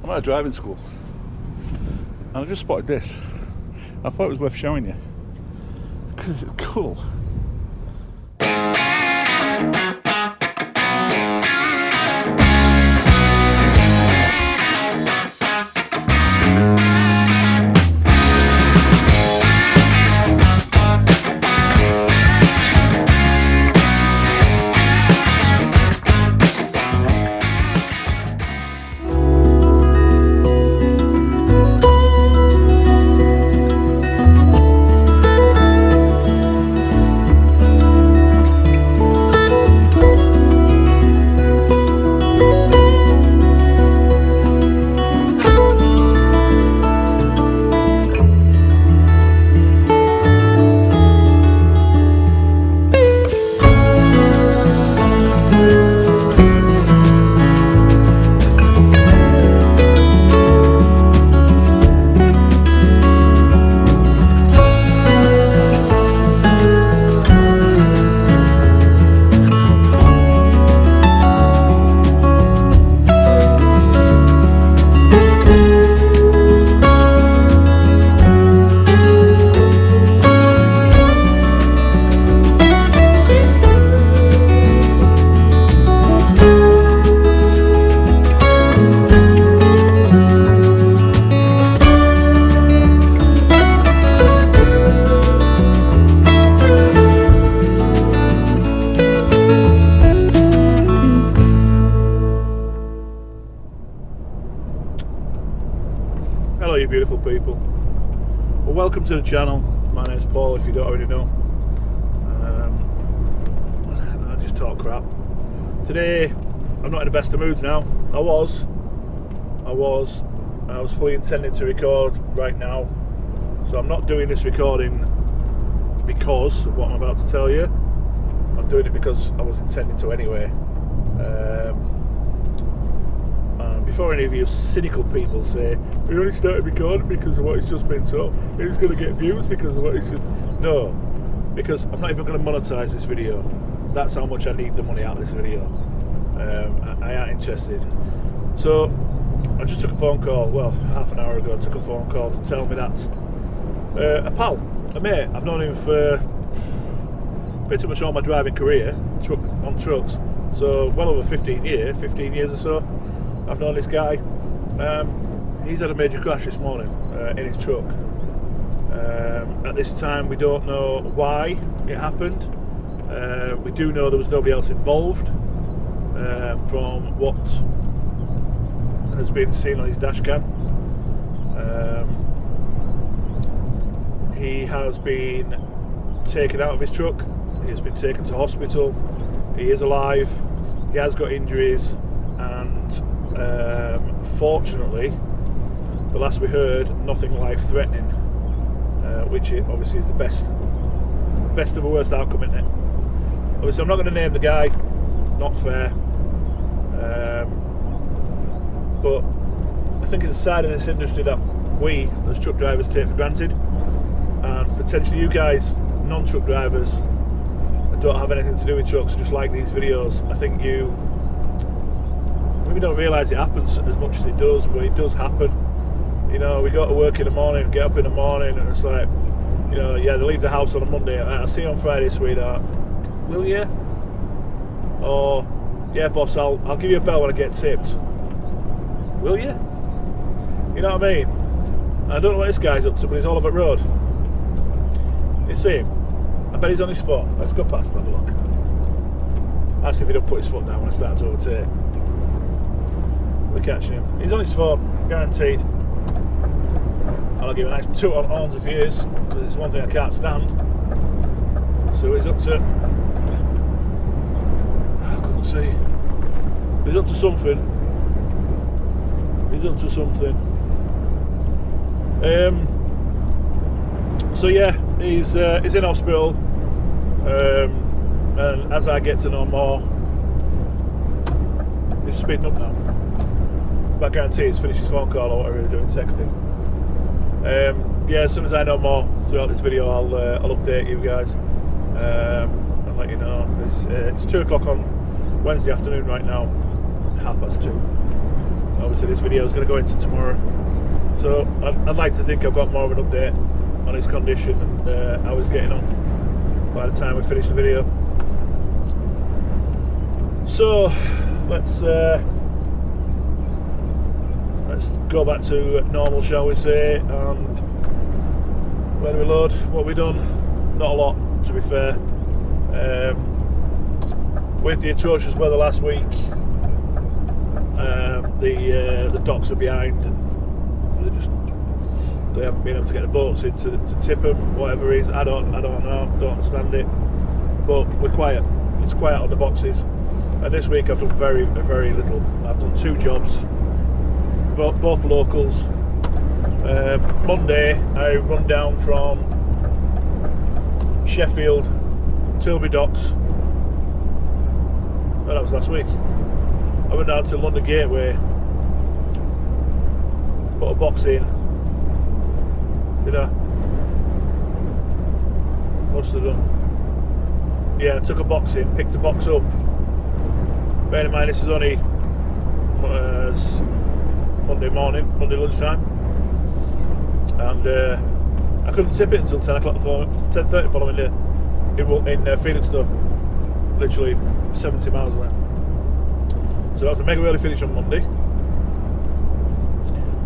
I'm at a driving school and I just spotted this. I thought it was worth showing you because it's cool. Hello you beautiful people. Well, welcome to the channel. My name's Paul, if you don't already know. I just talk crap. Today I'm not in the best of moods now. I was fully intending to record right now. So I'm not doing this recording because of what I'm about to tell you. I'm doing it because I was intending to anyway. Before any of you cynical people say, we only started recording because of what he's just been told, he's going to get views because of what he's just... No, because I'm not even going to monetize this video. That's how much I need the money out of this video. I ain't interested. So, I just took a phone call, well, half an hour ago, I took a phone call to tell me that a pal, a mate, I've known him for pretty much all my driving career, on trucks, so well over 15 years or so. I've known this guy. He's had a major crash this morning in his truck. At this time we don't know why it happened. We do know there was nobody else involved from what has been seen on his dash cam. He has been taken out of his truck. He has been taken to hospital. He is alive. He has got injuries, and fortunately, the last we heard, nothing life-threatening, which obviously is the best of a worst outcome, isn't it? Obviously, I'm not going to name the guy, not fair, but I think it's a side of this industry that we, as truck drivers, take for granted, and potentially you guys, non-truck drivers, that don't have anything to do with trucks, just like these videos, I think you maybe don't realise it happens as much as it does, but it does happen. You know, we go to work in the morning, get up in the morning, and it's like, you know, yeah, they leave the house on a Monday, I'll see you on Friday, sweetheart. Will you? Or, yeah, boss, I'll give you a bell when I get tipped. Will you? You know what I mean? I don't know what this guy's up to, but he's all over the road. You see him? I bet he's on his phone. Let's go past, have a look. That's if he don't put his foot down when I start to overtake. We're catching him. He's on his phone, guaranteed. I'll give him a nice toot on horns if he is, because it's one thing I can't stand. So he's up to... I couldn't see. He's up to something. He's up to something. So yeah, he's in hospital. And as I get to know more, he's speeding up now. But I guarantee he's finished his phone call or whatever he's doing, texting. Yeah, as soon as I know more throughout this video, I'll update you guys and let you know. It's 2 o'clock on Wednesday afternoon right now, 2:30. obviously this video is going to go into tomorrow. So I'd like to think I've got more of an update on his condition and how he's getting on by the time we finish the video. So let's go back to normal, shall we say, and where do we load? What have we done? Not a lot, to be fair. With the atrocious weather last week, the docks are behind and they haven't been able to get the boats in to tip them, whatever it is. I don't know, don't understand it, but we're quiet. It's quiet on the boxes, and this week I've done very little. I've done 2 jobs, both locals. Monday I run down from Sheffield, Tilbury Docks. Well, that was last week. I went down to London Gateway, put a box in. Did I? Must have done. Yeah, I took a box in, picked a box up. Bear in mind this is only Monday morning, Monday lunchtime, and I couldn't tip it until 10 o'clock, 10:30 following day in Felixstowe, literally 70 miles away. So that was a mega early finish on Monday.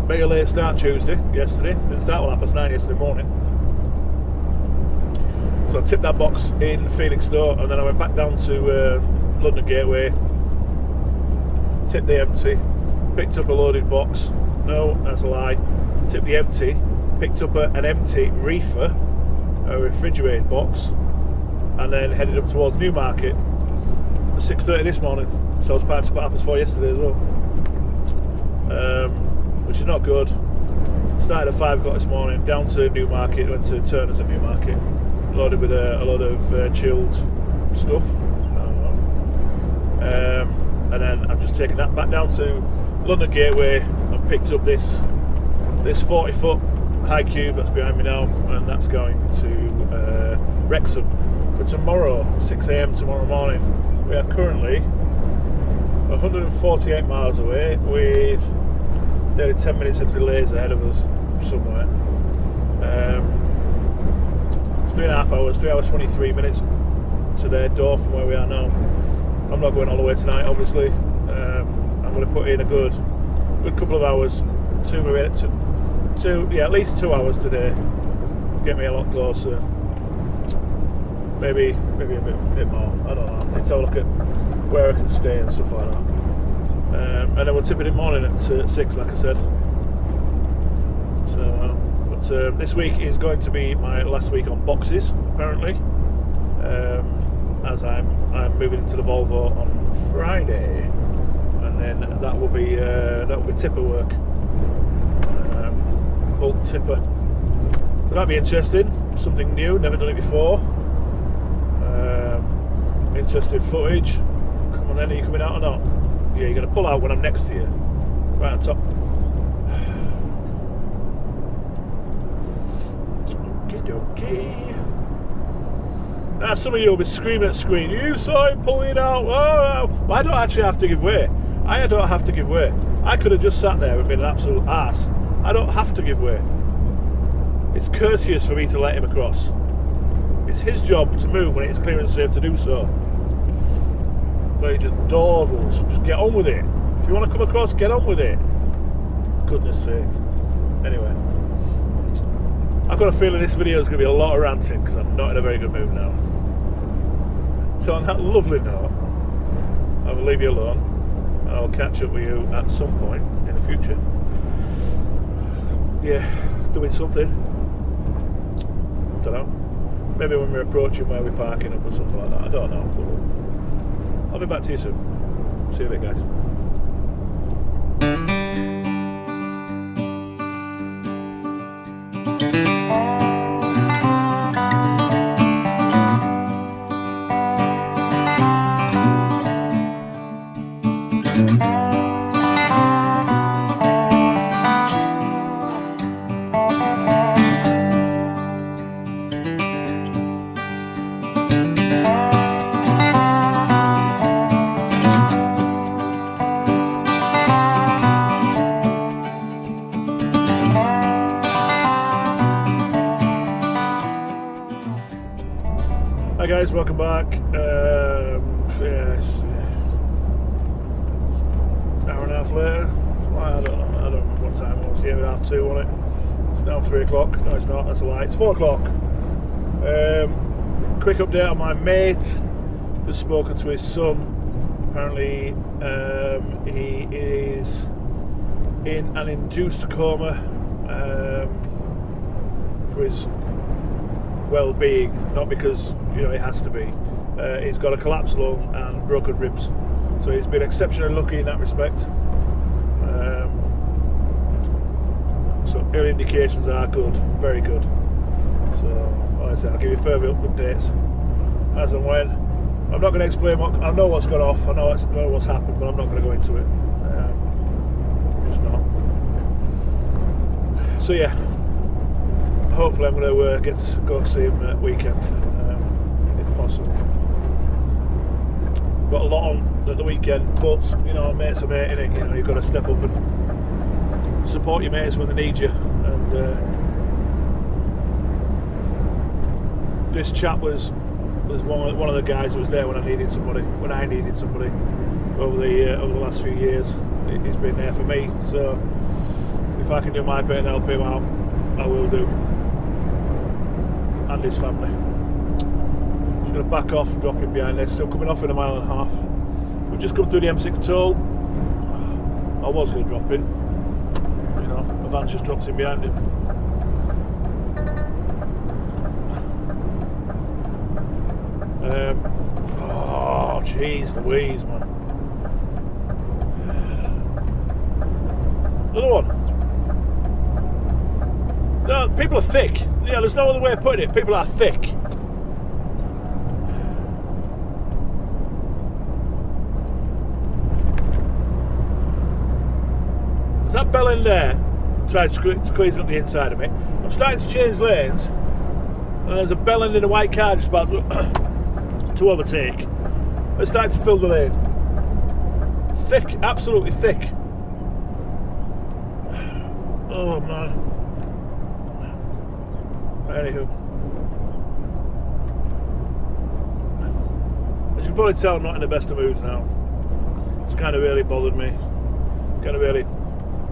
Mega late start Tuesday, yesterday. Didn't start till 9:30 yesterday morning. So I tipped that box in Felixstowe, and then I went back down to London Gateway, tipped the empty, picked up a loaded box. No, that's a lie. Tipped the empty, picked up an empty reefer, a refrigerated box, and then headed up towards Newmarket at 6:30 this morning. So I was parked up at 4:30 yesterday as well, which is not good. Started at 5 o'clock this morning, down to Newmarket, went to Turner's at Newmarket, loaded with a lot of chilled stuff. I don't know. And then I've just taken that back down to London Gateway and picked up this 40-foot high cube that's behind me now, and that's going to Wrexham for tomorrow, 6 AM tomorrow morning. We are currently 148 miles away with nearly 10 minutes of delays ahead of us somewhere. It's 3.5 hours, 3 hours 23 minutes to their door from where we are now. I'm not going all the way tonight, obviously. I'm going to put in a good couple of hours, at least 2 hours today. Get me a lot closer. Maybe a bit more. I don't know. I need to have a look at where I can stay and stuff like that. And then we'll tip it in the morning at 6, like I said. So, but this week is going to be my last week on boxes, apparently. As I'm moving into the Volvo on Friday, and then that will be tipper work, bulk tipper. So that'll be interesting. Something new, never done it before. Interesting footage. Come on then, are you coming out or not? Yeah, you're going to pull out when I'm next to you, right on top. Okay. Now some of you will be screaming at screen, you saw him pulling out. Oh, well, I don't actually have to give way. I don't have to give way. I could have just sat there and been an absolute arse. I don't have to give way. It's courteous for me to let him across. It's his job to move when it's clear and safe to do so. But he just dawdles. Just get on with it. If you want to come across, get on with it. Goodness sake. Anyway, I've got a feeling this video is going to be a lot of ranting because I'm not in a very good mood now. So on that lovely note, I will leave you alone. I'll catch up with you at some point in the future. Yeah, doing something. Don't know. Maybe when we're approaching where we're parking up or something like that. I don't know. But I'll be back to you soon. See you in a bit, guys. welcome back. Yes, hour and a half later. I don't remember what time it was. Yeah, 2:30, wasn't it? It's now 3 o'clock. No, it's not. That's a lie. It's 4 o'clock. Quick update on my mate. Just spoken to his son. Apparently, he is in an induced coma for his well-being, not because he has to be. He's got a collapsed lung and broken ribs, so he's been exceptionally lucky in that respect. So early indications are good, very good. So like I said, I'll give you further updates as and when. I'm not going to explain what I know. What's gone off, I know what's happened, but I'm not going to go into it. Just not. So yeah, hopefully I'm going to get to go see him at weekend, if possible. Got a lot on at the weekend, but mate's a mate, innit? You've got to step up and support your mates when they need you. And this chap was one of the guys that was there when I needed somebody over the last few years. He's been there for me, so if I can do my bit and help him out, I will do. And his family. Just going to back off and drop him behind there. Still coming off in a mile and a half. We've just come through the M6 toll. I was going to drop in. The van's just dropped in behind him. Oh, jeez Louise, man. Another one. No, people are thick. Yeah, there's no other way of putting it. People are thick. There's that bell in there trying to squeeze up the inside of me. I'm starting to change lanes, and there's a bell in a white car just about to overtake. It's starting to fill the lane. Thick, absolutely thick. Oh man. Anywho, as you can probably tell, I'm not in the best of moods now. It's kind of really bothered me. Kind of really,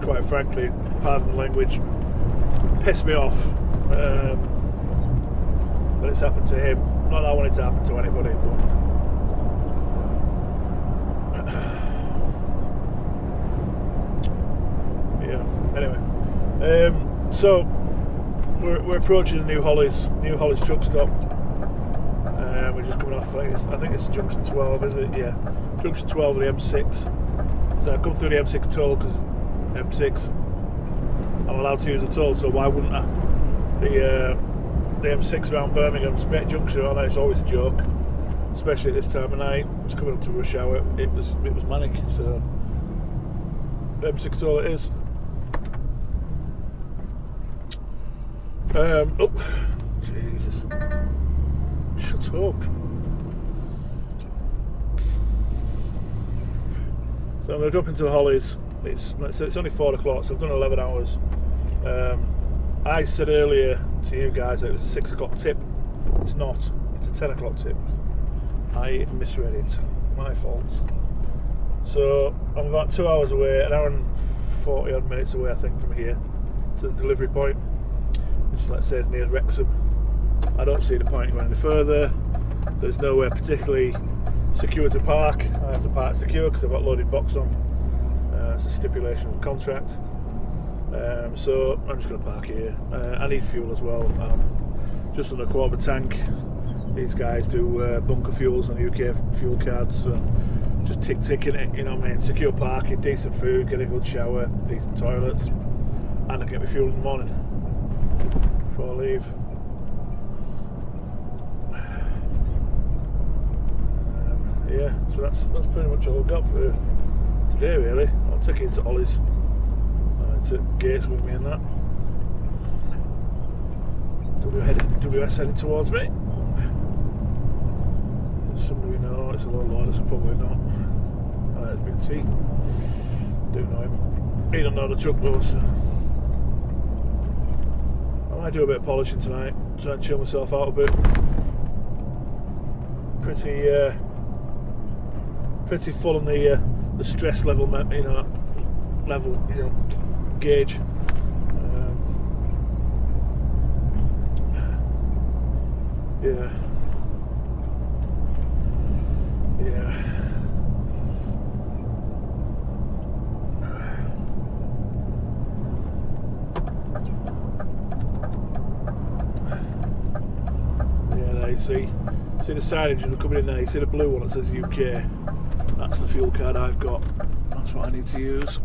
quite frankly, pardon the language, pissed me off. But it's happened to him. Not that I want it to happen to anybody, but yeah. Anyway, so we're approaching the New Hollies truck stop. We're just coming off. I think it's junction 12, is it? Yeah, junction 12 of the M6. So I come through the M6 toll because M6. I'm allowed to use the toll, so why wouldn't I? The M6 around Birmingham, Spec Junction, all that is always a joke, especially at this time of night. It's coming up to rush hour. It was manic. So M6 toll it is. Oh, Jesus! Shut up. So I'm going to drop into the Hollies. It's only 4 o'clock, so I've done 11 hours. I said earlier to you guys that it was a 6 o'clock tip. It's not. It's a 10 o'clock tip. I misread it. My fault. So I'm about 2 hours away, an hour and 40 odd minutes away, I think, from here to the delivery point, which, let's say, is near Wrexham. I don't see the point going any further. There's nowhere particularly secure to park. I have to park secure because I've got loaded box on. It's a stipulation of the contract. So I'm just going to park here. I need fuel as well. Just on a quarter of a tank. These guys do bunker fuels on UK fuel cards. So just ticking it, you know what I mean? Secure parking, decent food, get a good shower, decent toilets, and I can get my fuel in the morning before I leave. Yeah, so that's pretty much all I've got for today, really. I'll take it into Ollie's. To Gates with me and that. WS heading towards me. Somebody we know, it's a low loader, so probably not. There's Big T. Do know him. He don't know the truck though, so I might do a bit of polishing tonight, try and chill myself out a bit. pretty full on the stress level, gauge. Yeah. You see the signage are coming in there. You see the blue one that says UK. That's the fuel card I've got. That's what I need to use.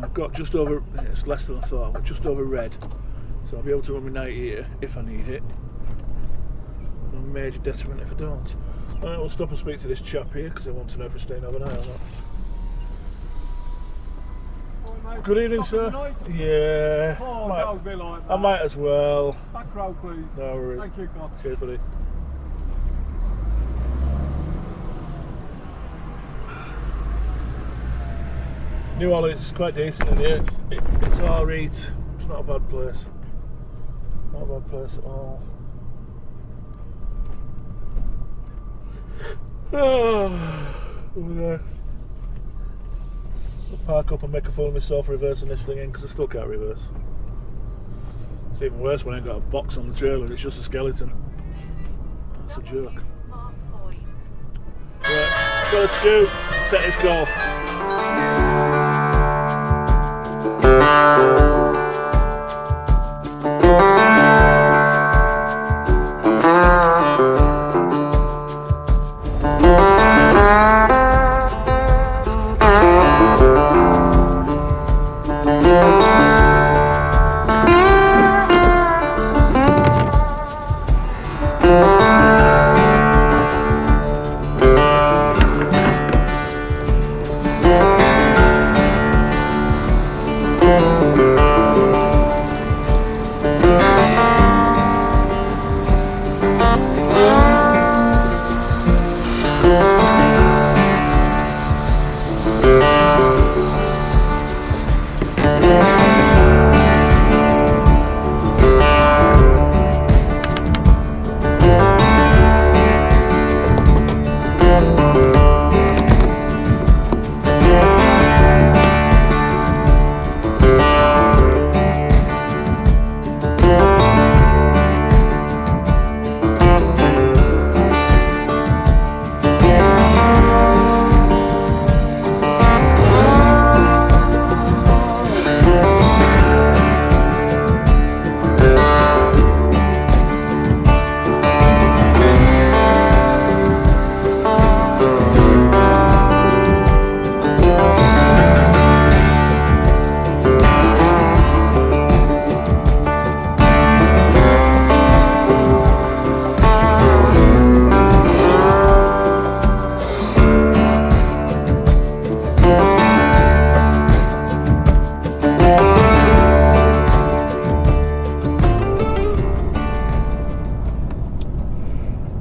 I've got just over. It's less than I thought. I've got just over red, so I'll be able to run my 90 here if I need it. No major detriment if I don't. Alright, we'll stop and speak to this chap here because I want to know if we're staying overnight or not. Good evening, sir. Yeah. Oh, don't be like that. I might as well. Back row, please. No worries. Thank you, God. Cheers, buddy. New Orleans is quite decent in here. It's alright. It's not a bad place. Not a bad place at all. Oh, I'll park up and make a fool of myself reversing this thing in because I still can't reverse. It's even worse when I ain't got a box on the trailer and it's just a skeleton. That's a joke. Yeah, got a scoop. Set this goal.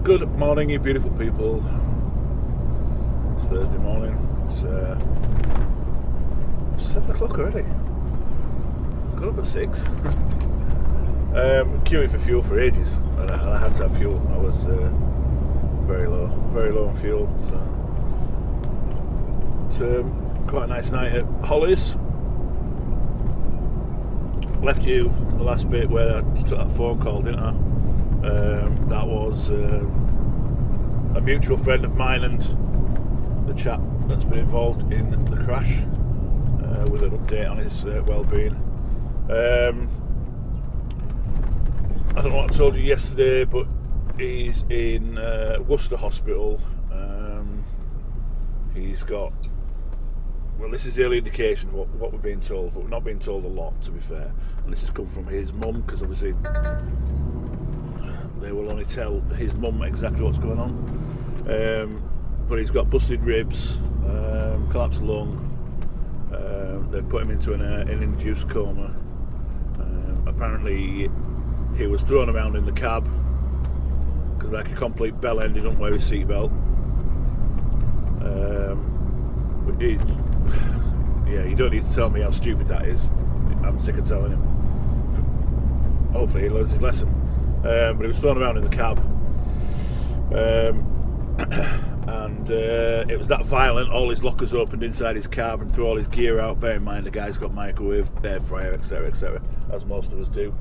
Good morning, you beautiful people. It's Thursday morning. It's 7 o'clock already. Got up at 6. Queuing for fuel for ages, and I had to have fuel. I was very low on fuel. So quite a nice night at Holly's. Left you the last bit where I took that phone call, didn't I? That was a mutual friend of mine and the chap that's been involved in the crash, with an update on his well-being. I don't know what I told you yesterday, but he's in Worcester Hospital. He's got, well, this is the early indication of what we're being told, but we're not being told a lot, to be fair. And this has come from his mum, because obviously they will only tell his mum exactly what's going on. But he's got busted ribs, collapsed lung. They've put him into an induced coma. Apparently he was thrown around in the cab because like a complete bell end, he didn't wear his seatbelt. Yeah, you don't need to tell me how stupid that is. I'm sick of telling him. Hopefully he learns his lesson. But he was thrown around in the cab. And it was that violent. All his lockers opened inside his cab and threw all his gear out. Bear in mind, the guy's got microwave, air fryer, etc., etc., as most of us do.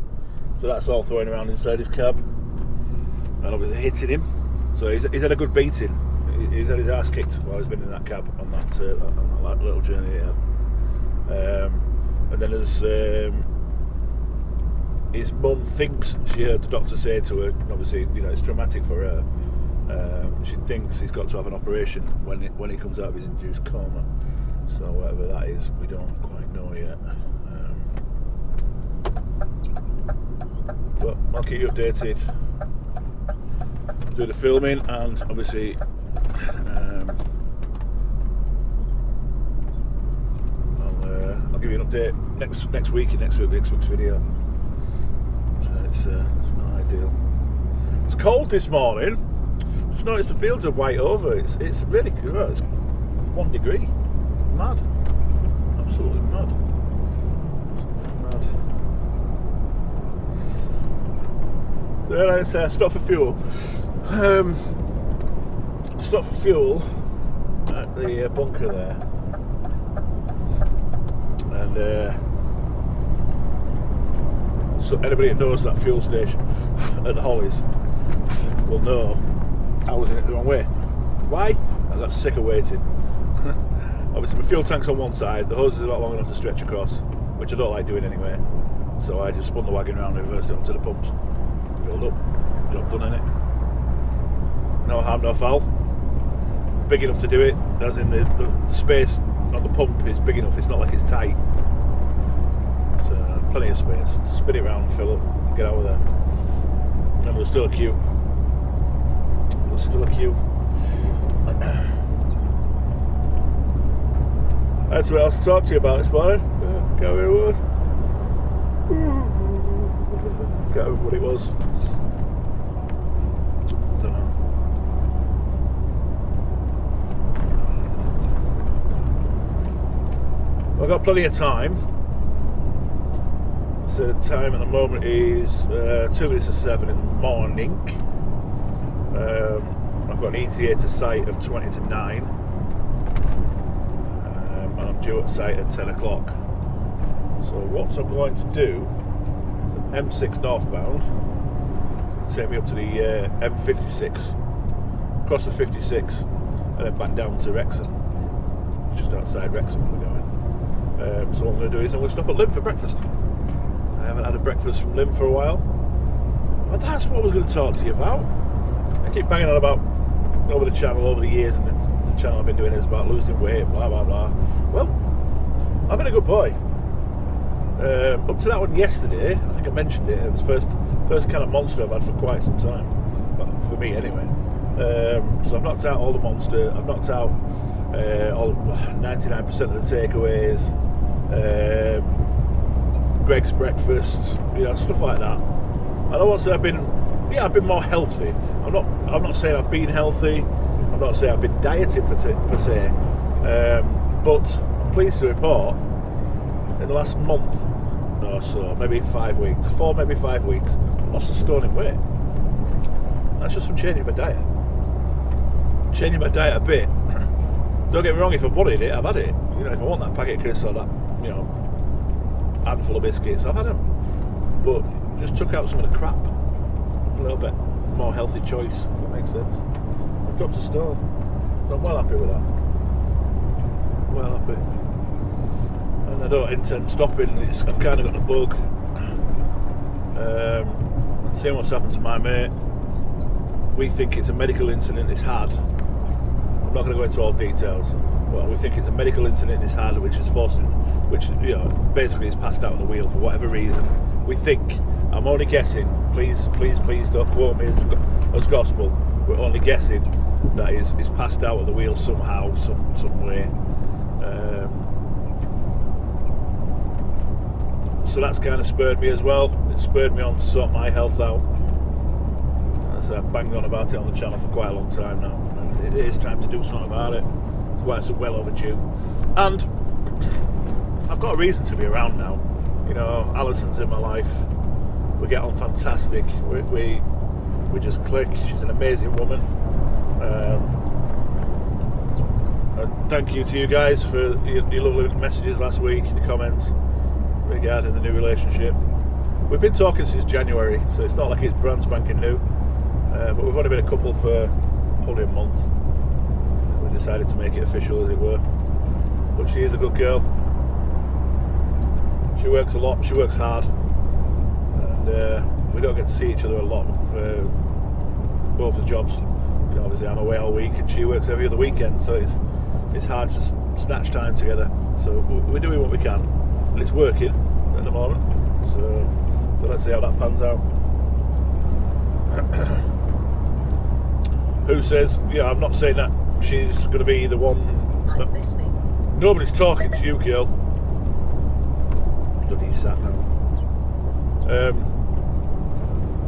So that's all thrown around inside his cab, and obviously hitting him. So he's had a good beating. He's had his ass kicked while he's been in that cab on that little journey he had. And then as his mum thinks she heard the doctor say to her, obviously, it's traumatic for her. She thinks he's got to have an operation when he comes out of his induced coma. So whatever that is, we don't quite know yet. But I'll keep you updated through the filming, and obviously I'll give you an update next week in next week's video. So it's not ideal. It's cold this morning. Just noticed the fields are white over. It's really cool. It's 1 degree. Mad. Absolutely mad. Then I stop for fuel. Stop for fuel at the bunker there, and so anybody that knows that fuel station at the Hollies will know I was in it the wrong way. Why? I got sick of waiting. Obviously my fuel tank's on one side, the hoses are not long enough to stretch across, which I don't like doing anyway, so I just spun the wagon around and reversed it onto the pumps. Filled up, job done in it. No harm, no foul. Big enough to do it, as in the space on the pump is big enough, it's not like it's tight. So plenty of space. Spin it around, fill up, get out of there. And there was still a queue. That's what else to talk to you about this morning. Can't remember what it was. Don't know. I've got plenty of time. So the time at the moment is 2 minutes to 7 in the morning. I've got an ETA to site of 20 to 9. And I'm due at site at 10 o'clock. So what I'm going to do, M6 northbound, take me up to the M56, across the 56, and then back down to Wrexham, just outside Wrexham we're going. So what I'm going to do is I'm going to stop at Lim for breakfast. I haven't had a breakfast from Lim for a while. Well, that's what I was going to talk to you about. I keep banging on about over the channel over the years, and the channel I've been doing is about losing weight, blah blah blah. Well, I've been a good boy. Up to that one yesterday, I think I mentioned it. It was first kind of monster I've had for quite some time. Well, for me anyway. So I've knocked out all the monster. I've knocked out all 99% of the takeaways. Greg's breakfast, stuff like that. I don't want to say I've been more healthy. I'm not saying I've been healthy. I'm not saying I've been dieting per se. But I'm pleased to report, in the last month or so, maybe 5 weeks, 4, maybe 5 weeks, I lost a stone in weight. That's just from changing my diet. Changing my diet a bit. Don't get me wrong, if I wanted it, I've had it. If I want that packet of crisps or that, handful of biscuits, I've had them. But just took out some of the crap. A little bit more healthy choice, if that makes sense. I've dropped a stone. So I'm well happy with that. Well happy. And I don't intend stopping. I've kind of got the bug. Seeing what's happened to my mate. We think it's a medical incident he's had. I'm not going to go into all details. Well, we think it's a medical incident he's had, which is forced him, which basically he's passed out on the wheel for whatever reason. We think. I'm only guessing. Please don't quote me as gospel. We're only guessing that he's passed out at the wheel somehow, some way. So that's kind of spurred me as well. It spurred me on to sort my health out. As I've banged on about it on the channel for quite a long time now. And it is time to do something about it. Quite well overdue. And I've got a reason to be around now. Alison's in my life. We get on fantastic. We we just click. She's an amazing woman. And thank you to you guys for your lovely messages last week, your comments regarding the new relationship. We've been talking since January, so it's not like it's brand spanking new, but we've only been a couple for probably a month. We decided to make it official, as it were. But she is a good girl. She works a lot, she works hard, and we don't get to see each other a lot for both the jobs. You know, obviously I'm away all week and she works every other weekend, so it's hard to snatch time together. So we're doing what we can, and it's working at the moment. So let's see how that pans out. Who says, yeah, I'm not saying that she's going to be the one. Nobody's talking to you, girl. Bloody sat now.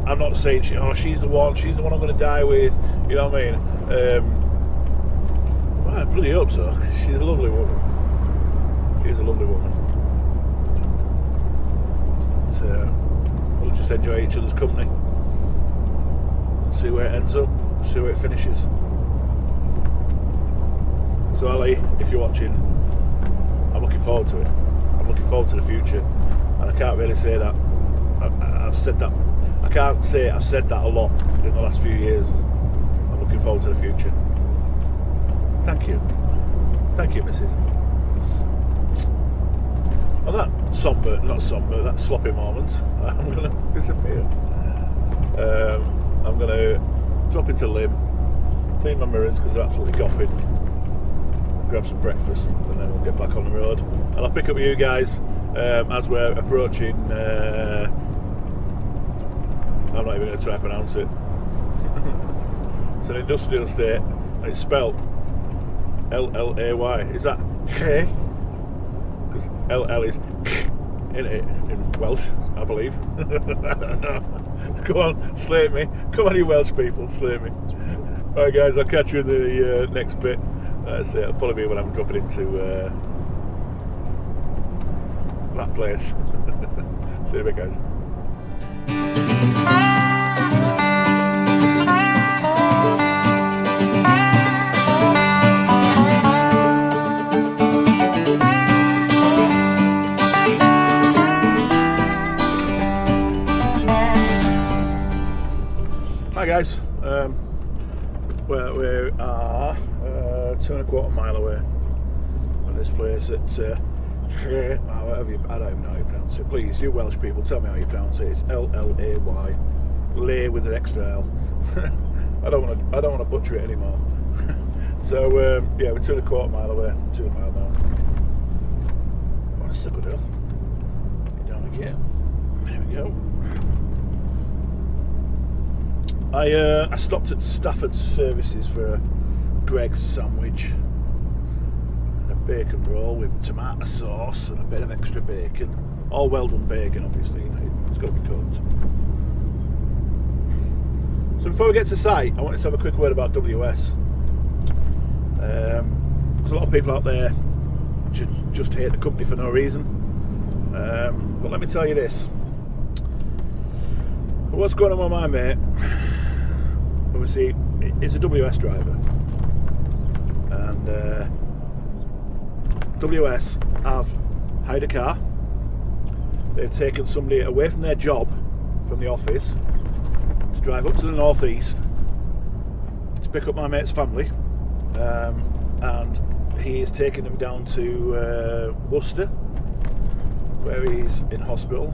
I'm not saying she's the one I'm going to die with. You know what I mean? Well, I bloody hope so. She's a lovely woman. She's a lovely woman. But, we'll just enjoy each other's company and see where it ends up, see where it finishes. So Ali, if you're watching, I'm looking forward to it. I'm looking forward to the future, and I can't really say that. I've said that. I can't say I've said that a lot in the last few years. I'm looking forward to the future. Thank you, Mrs. Well, that that sloppy moment, I'm going to disappear. I'm going to drop into Lim, clean my mirrors because they're absolutely goping, grab some breakfast, and then we'll get back on the road. And I'll pick up with you guys as we're approaching. I'm not even going to try and pronounce it. It's an industrial estate, and it's spelled L-L-A-Y. Is that K? Because L-L is in it in Welsh, I believe. I don't know. Come on, slate me. Come on, you Welsh people, slate me. Alright guys, I'll catch you in the next bit. So it'll probably be when I'm dropping into that place. See you in a bit, guys. Hi guys, we are 2.25 miles away from this place at whatever I don't even know how you pronounce it. Please, you Welsh people, tell me how you pronounce it. It's L-L-A-Y, lay with an extra L. I don't want to butcher it anymore. So yeah, we're 2.25 miles away, 2 miles now. On a sucker hill. Get down again. There we go. I stopped at Stafford Services for a Greg's sandwich and a bacon roll with tomato sauce and a bit of extra bacon. All well done bacon, obviously, you know, it's got to be cooked. So before we get to site, I wanted to have a quick word about WS. There's a lot of people out there just hate the company for no reason. But let me tell you this. What's going on with my mate? Obviously, he's a WS driver, and WS have hired a car. They've taken somebody away from their job, from the office, to drive up to the northeast to pick up my mate's family, and he is taking them down to Worcester, where he's in hospital.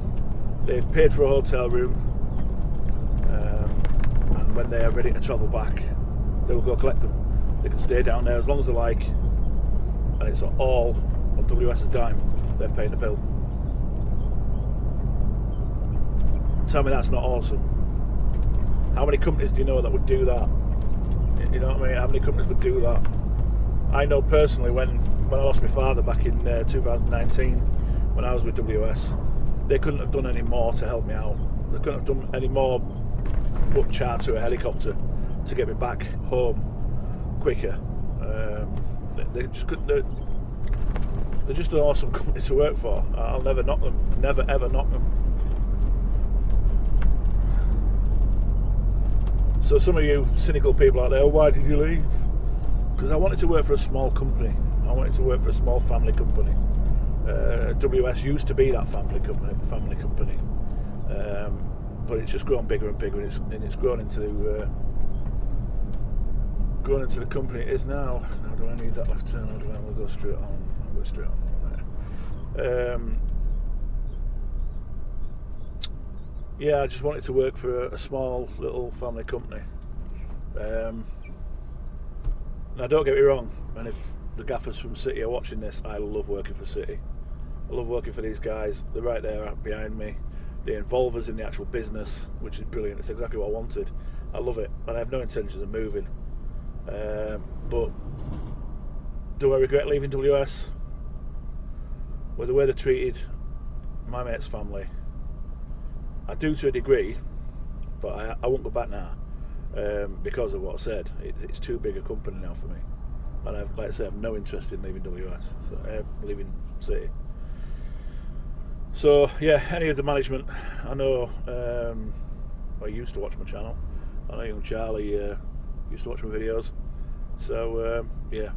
They've paid for a hotel room. When they are ready to travel back, they will go collect them. They can stay down there as long as they like, and it's all on WS's dime. They're paying the bill. Tell me that's not awesome. How many companies do you know that would do that? You know what I mean? How many companies would do that? I know personally when I lost my father back in 2019, when I was with WS, they couldn't have done any more to help me out. They couldn't have done any more but charter a helicopter to get me back home quicker. They just couldn't. They're just an awesome company to work for. I'll never knock them. Never ever knock them. So some of you cynical people out there, why did you leave? Because I wanted to work for a small company. I wanted to work for a small family company. WS used to be that family company, but it's just grown bigger and bigger, and it's grown into the company it is now. Now, do I need that left turn, or do I want to go straight on? I'll go straight on there. Yeah, I just wanted to work for a small little family company. Now, don't get me wrong, and if the gaffers from City are watching this, I love working for City. I love working for these guys. They're right there behind me. They involve us in the actual business, which is brilliant. It's exactly what I wanted. I love it, and I have no intentions of moving. But do I regret leaving WS? With the way they're treated my mate's family, I do to a degree, but I won't go back now because of what I said. It's too big a company now for me, and like I say, I have no interest in leaving WS, so leaving City. So yeah, any of the management, I know, I used to watch my channel. I know young Charlie used to watch my videos. So yeah,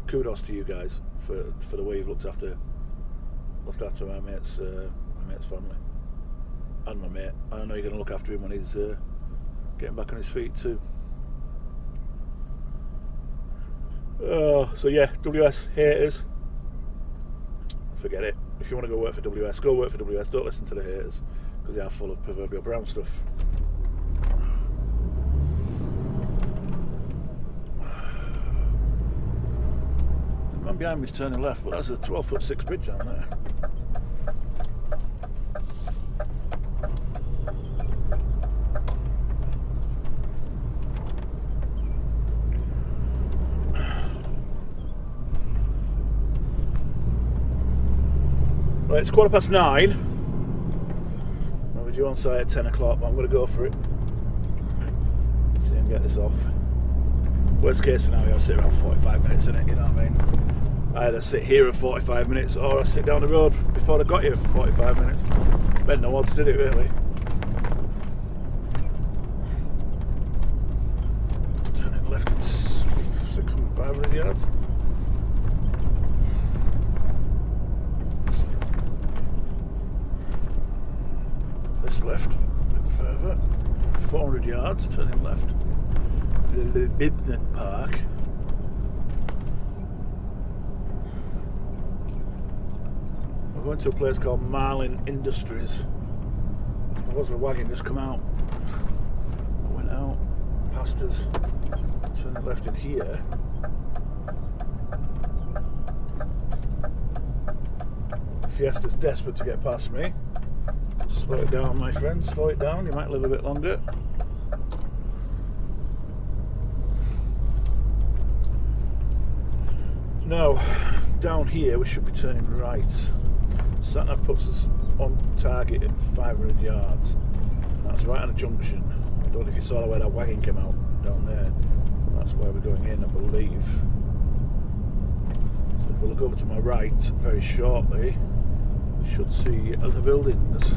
kudos to you guys for the way you've looked after my mate's family and my mate. I know you're going to look after him when he's getting back on his feet too. So yeah, WS haters, forget it. If you want to go work for WS, go work for WS. Don't listen to the haters, because they are full of proverbial brown stuff. The man behind me is turning left, but that's a 12'6" bridge down there. Right, it's 9:15. We're due on site at 10 o'clock, but I'm going to go for it. See if I can get this off. Worst case scenario, I'll sit around 45 minutes in it, you know what I mean? I either sit here at 45 minutes or I sit down the road before I got here for 45 minutes. Depending on what did it really. Turning left at 500 yards. Left a bit further, 400 yards, turning left, the Business Park. We're going to a place called Marlin Industries. There was a wagon just come out. I went out past us, turning left in here. Fiesta's desperate to get past me. Slow it down, my friend, slow it down, you might live a bit longer. Now, down here we should be turning right. Sat-nav puts us on target at 500 yards. That's right on a junction. I don't know if you saw where that wagon came out, down there. That's where we're going in, I believe. So if we look over to my right very shortly, we should see other buildings.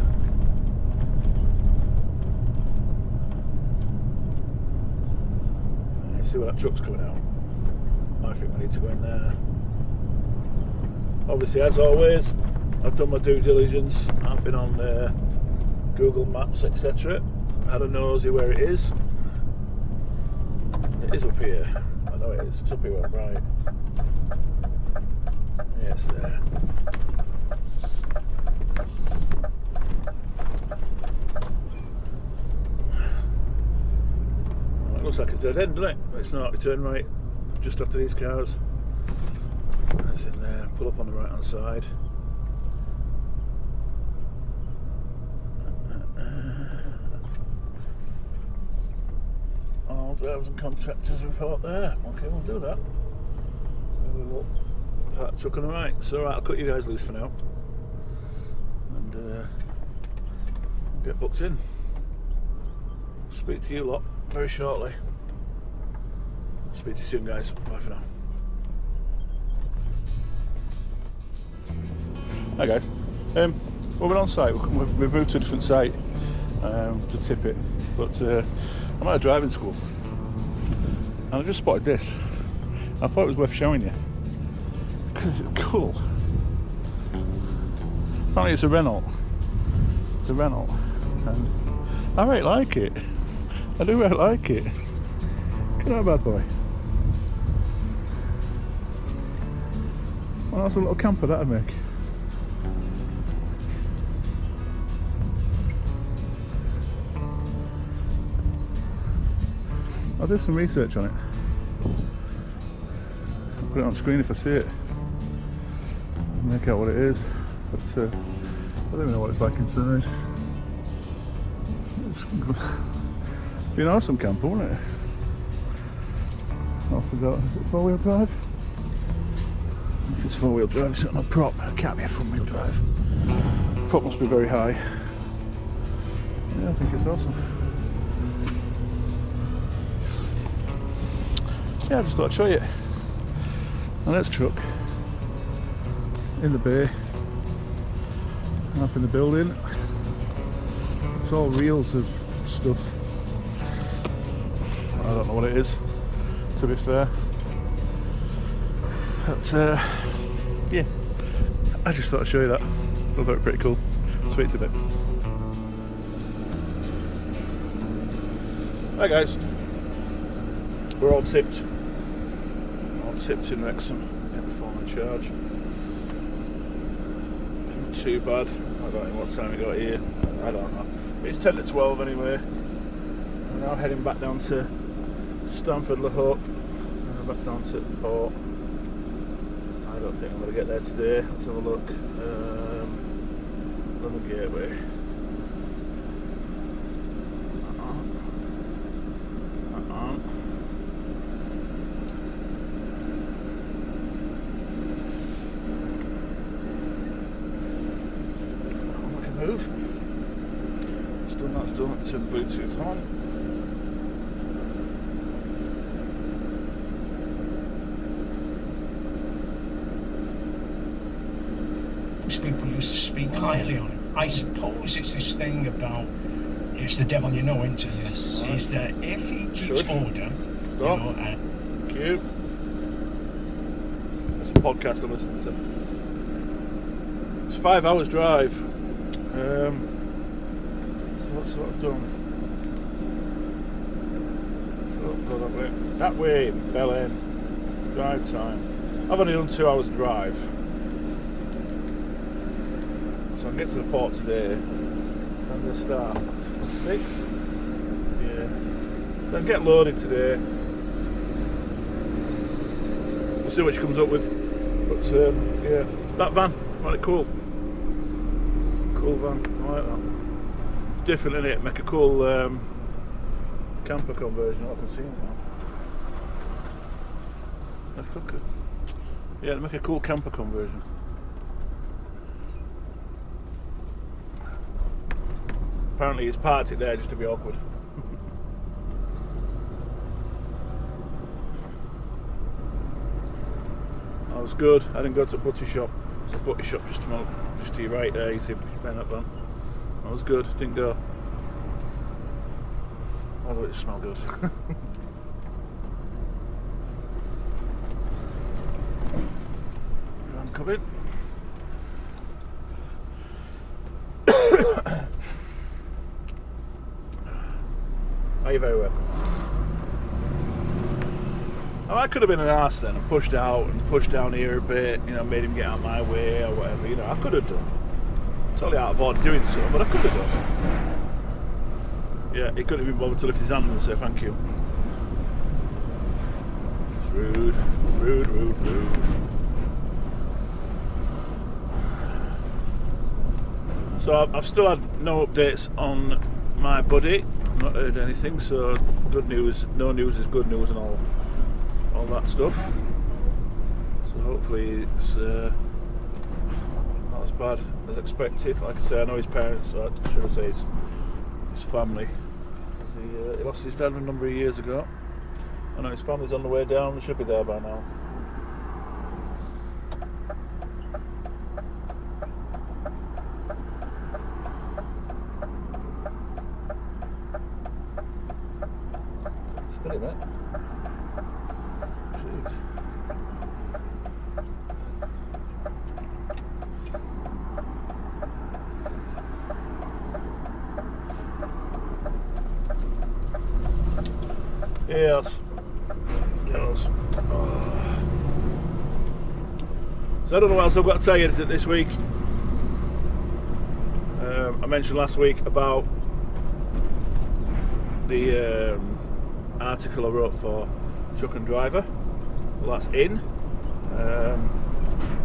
See where that truck's coming out. I think we need to go in there. Obviously, as always, I've done my due diligence. I've been on Google Maps, etc. Had a nosy where it is. It is up here. I know it is. It's up here where I'm right. Yeah, it's there. Looks like a dead end, doesn't it? But it's not. We turn right just after these cars. And it's in there. Pull up on the right hand side. All drivers and contractors report there. Okay, we'll do that. So we will park the truck on the right. So right, I'll cut you guys loose for now. And get booked in. Speak to you lot very shortly. Speak to you soon, guys. Bye for now. Hi guys. Well, we're on site. We've moved to a different site, to tip it. But I'm at a driving school, and I just spotted this. I thought it was worth showing you because it's cool. Apparently it's a Renault. It's a Renault, and I really like it. I do really like it. Look at that bad boy. Well, that's a little camper that'd make. I'll do some research on it. I'll put it on screen if I see it. Make out what it is. But I don't even know what it's like inside. Be an awesome camper, wouldn't it? I forgot. Is it 4-wheel drive? If it's 4-wheel drive, it's not a prop. It can't be a front-wheel drive. Prop must be very high. Yeah, I think it's awesome. Yeah, I just thought I'd show you. And that's truck in the bay, half in the building. It's all reels of stuff. I don't know what it is, to be fair. But yeah, I just thought I'd show you that. I thought it pretty cool. Sweet to a bit. Hi guys, we're all tipped. All tipped in Wrexham. Yeah, phone on charge. Not too bad. I don't know what time we got here. I don't know. It's 10 to 12 anyway. I'm now heading back down to Stamford Le Hope and back down to Port. I don't think I'm going to get there today. Let's have a look. London Gateway. I can move. Still not turn Bluetooth on. People used to speak highly on it. I suppose it's this thing about it's the devil you know, isn't it? Yes. Is that if he keeps order, Stop. you know, Thank you. That's a podcast I'm listening to. It's 5 hours drive. So what's what I've done? So go that way. That way, Bell End. Drive time. I've only done 2 hours drive. So I can get to the port today. I'm going to start at 6. Yeah. So I can get loaded today. We'll see what she comes up with. But yeah, that van, quite cool. Cool van, I like that. It's different, isn't it? Make a cool camper conversion. I can see it now. Left hooker. Yeah, make a cool camper conversion. Apparently he's parked it there just to be awkward. That was good. I didn't go to a butty shop. There's a butty shop just to your right there. You see behind that van. That was good. Didn't go. Although it smelled good. Van coming. Are you very welcome? Oh, I could have been an arse then and pushed out and pushed down here a bit, you know, made him get out of my way or whatever, you know, I could have done. Totally out of order doing so, but I could have done. Yeah, he couldn't even bother to lift his hand and say thank you. Just rude, rude, rude, rude. So I've still had no updates on my buddy. Not heard anything, so good news, no news is good news and all that stuff. So hopefully it's not as bad as expected. Like I say, I know his parents, so I should say his family. He lost his dad a number of years ago. I know his family's on the way down, they should be there by now. isn't it, mate? Jeez. Yes. Yes. Oh. So I don't know what else I've got to tell you this week. I mentioned last week about the article I wrote for Truck and Driver. Well, that's in.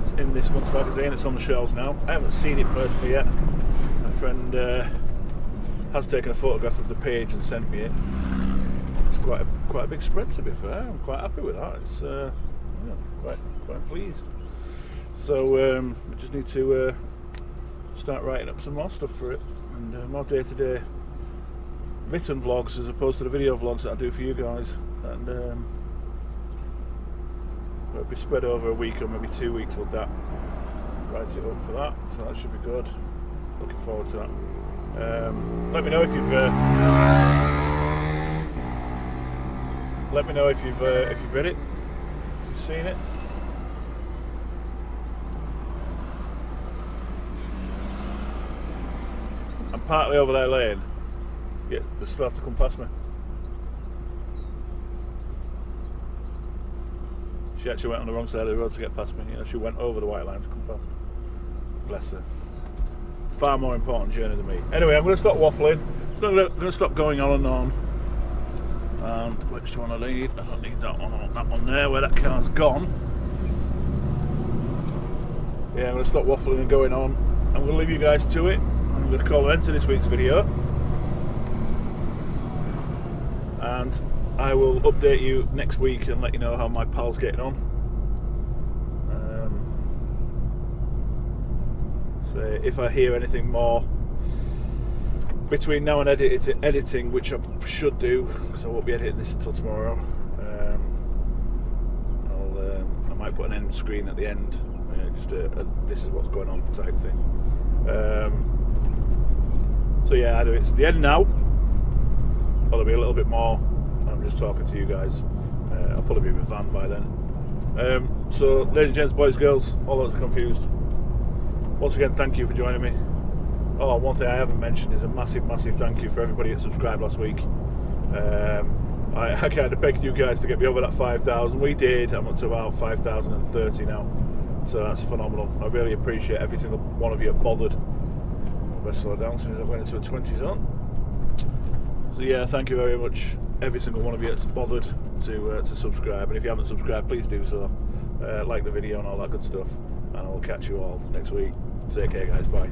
It's in this month's magazine. It's on the shelves now. I haven't seen it personally yet. My friend has taken a photograph of the page and sent me it. It's quite a big spread, to be fair. I'm quite happy with that. It's yeah, quite pleased. So we just need to start writing up some more stuff for it, and more day-to-day mitten vlogs as opposed to the video vlogs that I do for you guys, and it'll be spread over a week or maybe 2 weeks with that. Write it up for that, so that should be good. Looking forward to that. Let me know if you've read it, if you've seen it. I'm partly over their lane. Yeah, they still have to come past me. She actually went on the wrong side of the road to get past me. You know, she went over the white line to come past. Bless her. Far more important journey than me. Anyway, I'm going to stop waffling. It's not going to stop going on and on. And which one I need? I don't need that one or that one there where that car's gone. Yeah, I'm going to stop waffling and going on. I'm going to leave you guys to it. I'm going to call an end to this week's video, and I will update you next week and let you know how my pal's getting on. So if I hear anything more between now and editing, which I should do because I won't be editing this until tomorrow, I might put an end screen at the end, just a this is what's going on type thing. So yeah, either it's the end now, or there'll be a little bit more. I'm just talking to you guys. I'll probably be in my van by then. So, ladies and gents, boys, girls, all those confused. Once again, thank you for joining me. Oh, one thing I haven't mentioned is a massive, massive thank you for everybody that subscribed last week. I kind of begged you guys to get me over that 5,000. We did. I'm up to about 5,030 now. So that's phenomenal. I really appreciate every single one of you that bothered. Best slow down since I went into a 20 zone. So yeah, thank you very much, every single one of you that's bothered to subscribe. And if you haven't subscribed, please do so. Like the video and all that good stuff. And I will catch you all next week. Take care, guys. Bye.